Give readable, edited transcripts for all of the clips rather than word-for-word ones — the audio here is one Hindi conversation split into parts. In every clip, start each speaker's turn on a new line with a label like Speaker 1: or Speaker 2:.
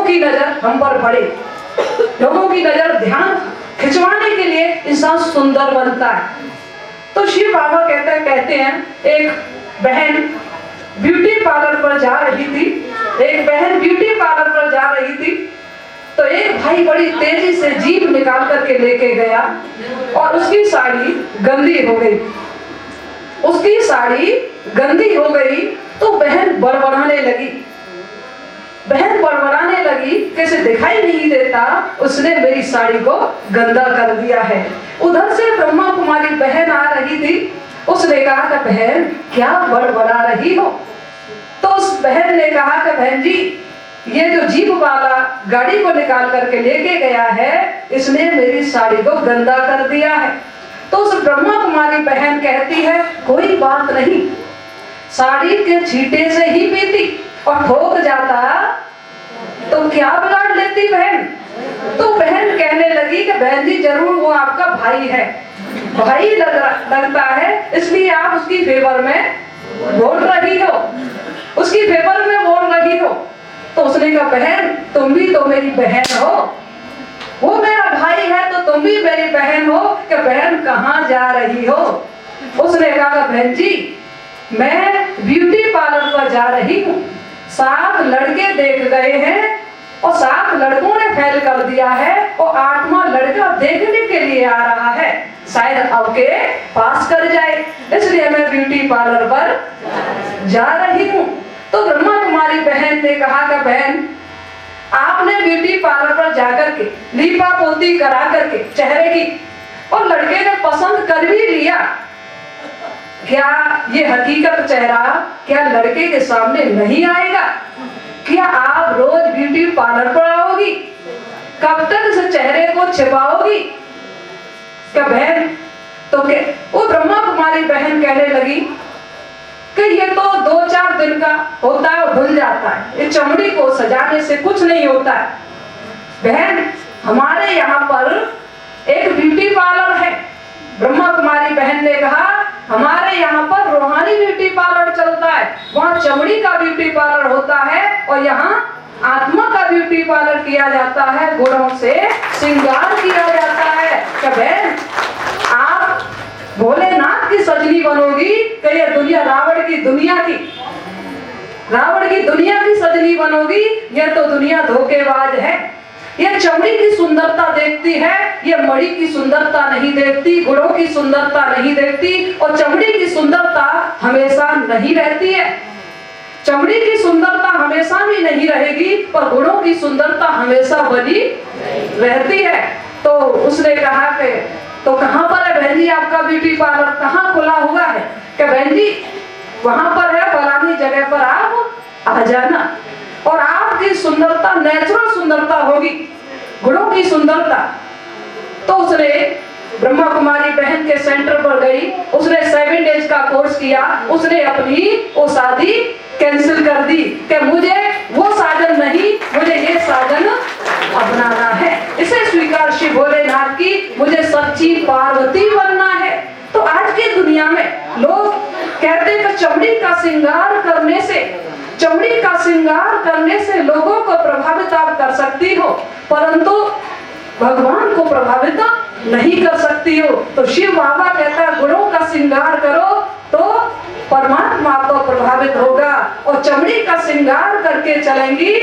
Speaker 1: की नजर हम पर पड़े, लोगों की नजर ध्यान खिंचवाने के लिए इंसान सुंदर बनता है। तो शिव बाबा कहते हैं एक बहन ब्यूटी पार्लर पर जा रही थी, तो एक भाई बड़ी तेजी से जीभ निकाल करके लेके गया और उसकी साड़ी गंदी हो गई। तो बहन बड़बड़ाने लगी, कैसे दिखाई नहीं देता, उसने मेरी साड़ी को गंदा कर दिया है। उधर से ब्रह्मा कुमारी बहन आ रही थी, उसने कहा कि बहन क्या बड़बड़ा रही हो? तो उस बहन ने कहा कि बहन जी, ये जो जीप वाला गाड़ी को निकाल करके लेके गया है, इसने मेरी साड़ी को गंदा कर दिया है। तो उस ब्रह्मा कुमारी बहन कहती है कोई बात नहीं, साड़ी के छींटे से ही पीती और ठोक जाता तो क्या बिगाड़ लेती बहन। तो बहन कहने लगी कि बहन जी जरूर वो आपका भाई है, भाई लगता है, इसलिए आप उसकी फेवर में बोल रही हो। तो उसने कहा बहन तुम भी तो मेरी बहन हो, वो मेरा भाई है तो तुम भी मेरी बहन हो, कि बहन कहाँ जा रही हो? उसने कहा बहन जी मैं ब्यूटी पार्लर पर जा रही हूँ, 7 लड़के देख गए हैं और 7 लड़कों ने फेल कर दिया है और 8वां लड़का देखने के लिए आ रहा है, शायद अब के पास कर जाए, इसलिए मैं ब्यूटी पार्लर पर जा रही हूँ। तो ब्रह्मा कुमारी बहन ने कहा कि बहन आपने ब्यूटी पार्लर पर जाकर के लीपा पोती करा करके चेहरे की और लड़के ने पसंद कर भी लिया, क्या ये हकीकत चेहरा क्या लड़के के सामने नहीं आएगा? क्या आप रोज ब्यूटी पार्लर पर आओगी? कब तक इस चेहरे को छिपाओगी? क्या बहन तो वो ब्रह्मा कुमारी बहन कहने लगी कि ये तो 2-4 दिन का होता है और धुल जाता है, ये चमड़ी को सजाने से कुछ नहीं होता है। बहन हमारे यहाँ पर एक ब्यूटी पार्लर है। ब्रह्मा कुमारी बहन ने कहा हमारे यहाँ पर रूहानी ब्यूटी पार्लर चलता है, वहाँ चमड़ी का ब्यूटी पार्लर होता है और यहाँ आत्मा का ब्यूटी पार्लर किया जाता है, गुणों से श्रृंगार किया जाता है। क्या बहन आप भोलेनाथ की सजनी बनोगी कि ये दुनिया रावण की दुनिया की सजनी बनोगी? ये तो दुनिया धोखेबाज है, ये चमड़ी की सुंदरता देखती है, ये मणि की सुंदरता नहीं देखती, गुणों की सुंदरता नहीं देखती, और चमड़ी की सुंदरता हमेशा नहीं रहती है। चमड़ी की सुंदरता हमेशा भी नहीं रहेगी पर गुणों की सुंदरता हमेशा बनी रहती है। तो उसने कहा कि तो कहाँ पर है बहन जी आपका ब्यूटी पार्लर, कहाँ खुला हुआ है? कि बहन जी वहां पर है, फलानी जगह पर आप आ जाना और आपकी सुंदरता नेचुरल सुंदरता होगी, गुणों की सुंदरता। तो उसने ब्रह्मा कुमारी बहन के सेंटर पर गई, उसने 7 डेज का कोर्स किया, उसने अपनी वो शादी कैंसिल कर दी कि मुझे वो साजन नहीं, मुझे ये साजन अपनाना है। इसे स्वीकार श्री भोलेनाथ की, मुझे सच्ची पार्वती बनना है। तो आज की दुनिया में लोग कहते हैं कि चमड़ी का श्रृंगार करने से लोगों को प्रभावित आप कर सकती हो, परंतु भगवान को प्रभावित नहीं कर सकती हो। तो शिव बाबा कहता है गुणों का श्रृंगार करो तो परमात्मा को प्रभावित होगा, और चमड़ी का श्रृंगार करके चलेंगी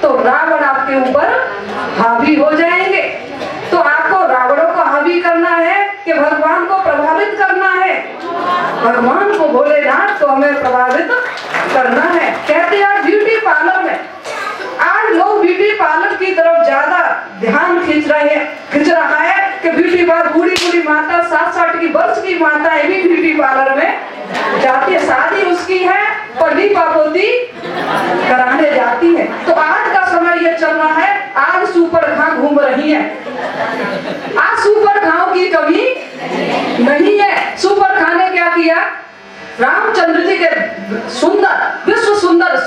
Speaker 1: तो रावण आपके ऊपर हावी हो जाएंगे। तो आपको रावणों को हावी करना है कि भगवान को प्रभावित करना है? भगवान को, भोलेनाथ को हमें प्रभावित करना है। कहते हैं ब्यूटी पार्लर में आज लोग ब्यूटी पार्लर की तरफ ज्यादा ध्यान खींच रहा है कि ब्यूटी पार्लर बूढ़ी माता 60 वर्ष की माता भी ब्यूटी पार्लर में जाती है, शादी उसकी है पर लीपा पोती कराने जाती है। तो आज का समय ये चल रहा है, आज सुपर खां घूम रही है, आज सुपर खाओं की कमी नहीं है। सुपर खां ने क्या किया, रामचंद्र जी के विश्व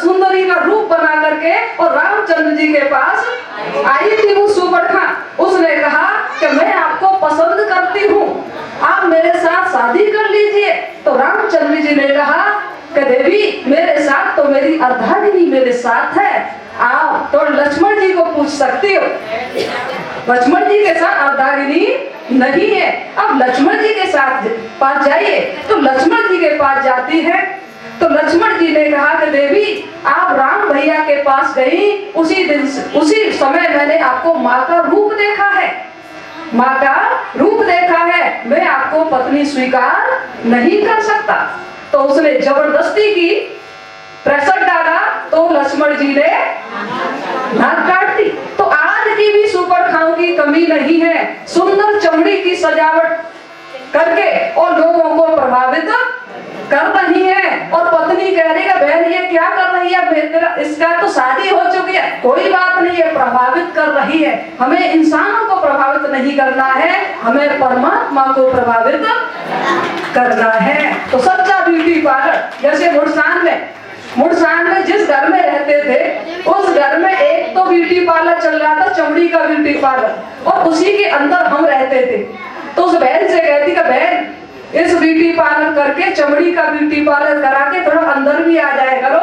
Speaker 1: सुंदरी का रूप बना करके और रामचंद्र जी के पास आई थी वो सुपर खां। उसने कहा कि मैं आपको पसंद करती हूँ, आप मेरे साथ शादी कर लीजिए। तो रामचंद्र जी ने कहा कि देवी मेरे साथ तो मेरी अर्धांगिनी मेरे साथ है, आप तो लक्ष्मण जी को पूछ सकती हो। लक्ष्मण जी के साथ अर्धांगिनी नहीं है। अब लक्ष्मण जी के साथ पास जाइए, तो लक्ष्मण जी के पास जाती है, तो लक्ष्मण जी ने कहा कि देवी आप राम भैया के पास गई, उसी समय मैंने आपको माँ का रूप देखा है, माँ का रूप देखा है, मैं आपको पत्नी स्वीकार नहीं कर सकता। तो उसने जबरदस्ती की, प्रेशर डाला, तो लक्ष्मण जी ने नाक काट दी। तो आज की भी सुपरखाओं की कमी नहीं है, सुंदर चमड़ी की सजावट करके और लोगों को प्रभावित कर रही है। और पत्नी कह रही है बहन ये क्या कर रही है, इसका तो शादी हो चुकी है, कोई बात नहीं है, प्रभावित कर रही है। हमें इंसानों को प्रभावित नहीं करना है, हमें परमात्मा को प्रभावित करना है। तो सच्चा ब्यूटी पार्लर, जैसे मुड़सान में जिस घर में रहते थे उस घर में एक तो ब्यूटी पार्लर चल रहा था, चमड़ी का ब्यूटी पार्लर, और उसी के अंदर हम रहते थे। तो उस बहन से कहती कि बहन इस ब्यूटी पार्लर करके, चमड़ी का ब्यूटी पार्लर करा के थोड़ा अंदर भी आ जाया करो,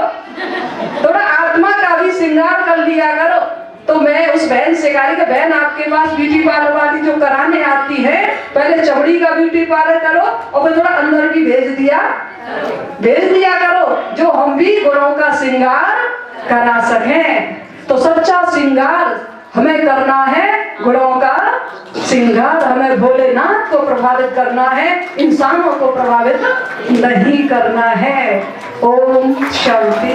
Speaker 1: थोड़ा आत्मा का भी श्रृंगार कर लिया करो। तो मैं उस बहन से कहा कि बहन आपके पास ब्यूटी पार्लर वाली जो कराने आती है, पहले चमड़ी का ब्यूटी पार्लर करो और फिर थोड़ा अंदर भी भेज दिया करो, जो हम भी गुणों का श्रृंगार करा सकें। तो सच्चा श्रृंगार हमें करना है, गुणों का श्रृंगार, हमें भोलेनाथ को प्रभावित करना है, इंसानों को प्रभावित नहीं करना है। ओम शांति।